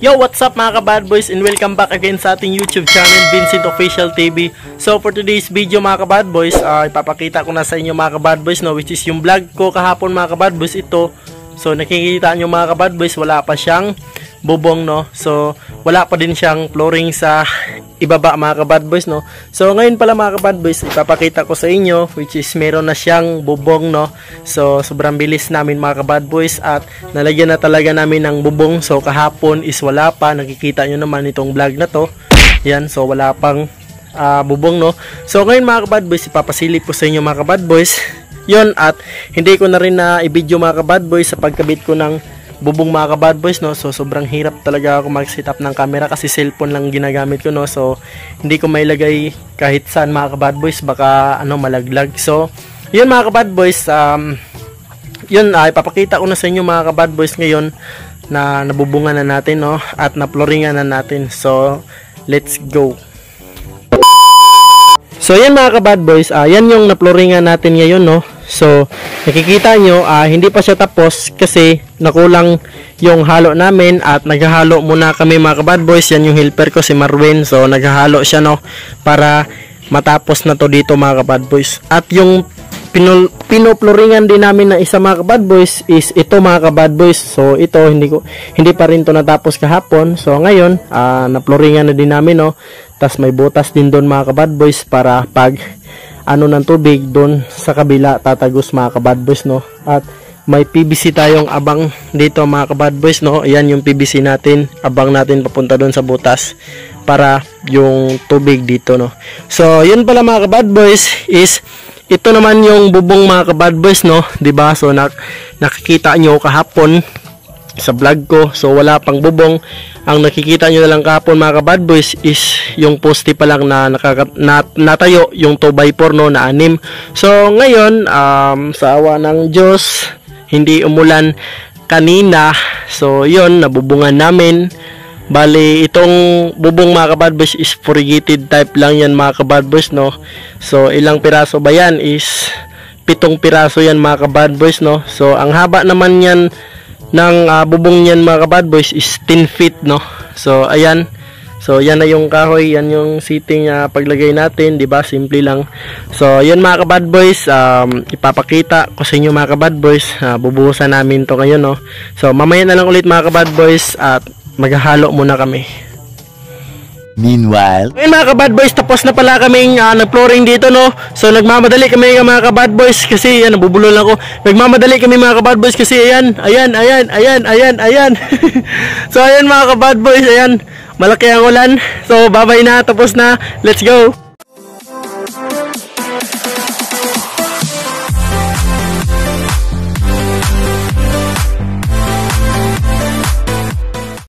Yo, what's up mga ka-bad boys, and welcome back again sa ating YouTube channel, Vincent Official TV. So for today's video mga ka-bad boys, ipapakita ko na sa inyo mga ka-bad boys, no, which is yung vlog ko kahapon mga ka-bad boys. Ito, so nakikita nyo mga ka-bad boys, wala pa siyang bubong, no. So wala pa din siyang flooring sa ibaba mga ka-bad boys, no. So ngayon pala mga ka-bad boys, ipapakita ko sa inyo, which is meron na siyang bubong, no. So sobrang bilis namin mga ka-bad boys, at nalagyan na talaga namin ng bubong. So kahapon is wala pa, nakikita nyo naman itong vlog na to. Yan, so wala pang bubong, no. So ngayon mga ka-bad boys, ipapasilip ko sa inyo mga ka-bad boys yon, at hindi ko na rin na i-video mga ka-bad boys sa pagkabit ko ng bubong mga ka-bad boys, no. So sobrang hirap talaga ako mag-set up ng camera kasi cellphone lang ginagamit ko, no. So hindi ko mailagay kahit saan mga ka-bad boys, baka malaglag. So yun mga ka-bad boys, yun, ipapakita ko na sa inyo mga ka-bad boys ngayon na nabubungan na natin, no, at na-flooringan na natin. So let's go. So yan mga ka-bad boys, yan yung na-flooringan natin ngayon, no. So nakikita nyo, hindi pa siya tapos kasi nakulang yung halo namin, at naghahalo muna kami mga ka-bad boys. Yan yung helper ko si Marwin, so naghahalo siya, no, para matapos na to dito mga ka-bad boys. At yung pinoploringan din namin na isa mga ka-bad boys is ito mga ka-bad boys. So ito hindi pa rin to natapos kahapon. So ngayon na-floringan na din namin, no. Tas may butas din doon mga ka-bad boys para pag ng tubig doon sa kabila tatagos mga ka-bad boys, no. At may PVC tayong abang dito mga ka-bad boys, no. Ayan yung PVC natin, abang natin papunta doon sa butas para yung tubig dito, no. So yun pala mga ka-bad boys, is ito naman yung bubong mga ka-bad boys, no, 'di ba? So nakikita nyo kahapon sa vlog ko, so wala pang bubong. Ang nakikita nyo na lang kahapon mga ka-bad boys is yung poste pa lang na natayo, yung 2x4, no, na 6. So ngayon, sa awa ng Diyos, hindi umulan kanina. So yun, nabubungan namin. Bali, itong bubong mga ka-bad boys is corrugated type lang yan mga ka-bad boys, no. So ilang piraso ba yan? Is 7 piraso yan mga ka-bad boys, no. So ang haba naman yan ng bubong yan mga ka-bad boys is 10 feet, no. So ayan, so yan na yung kahoy, yan yung seating paglagay natin, di ba? Simple lang. So yun mga ka-bad boys, ipapakita ko sa inyo mga ka-bad boys, bubuhusan namin to ngayon, no. So mamaya na lang ulit mga ka-bad boys, at maghahalo muna kami. Meanwhile, ngayon mga ka-bad boys, tapos na pala kaming nag-flooring dito, no. So nagmamadali kami mga ka-bad boys kasi nabubulol ako. Nagmamadali kami mga ka-bad boys kasi ayan. So ayan mga ka-bad boys, ayan, malaki ang ulan. So babay na, tapos na, let's go.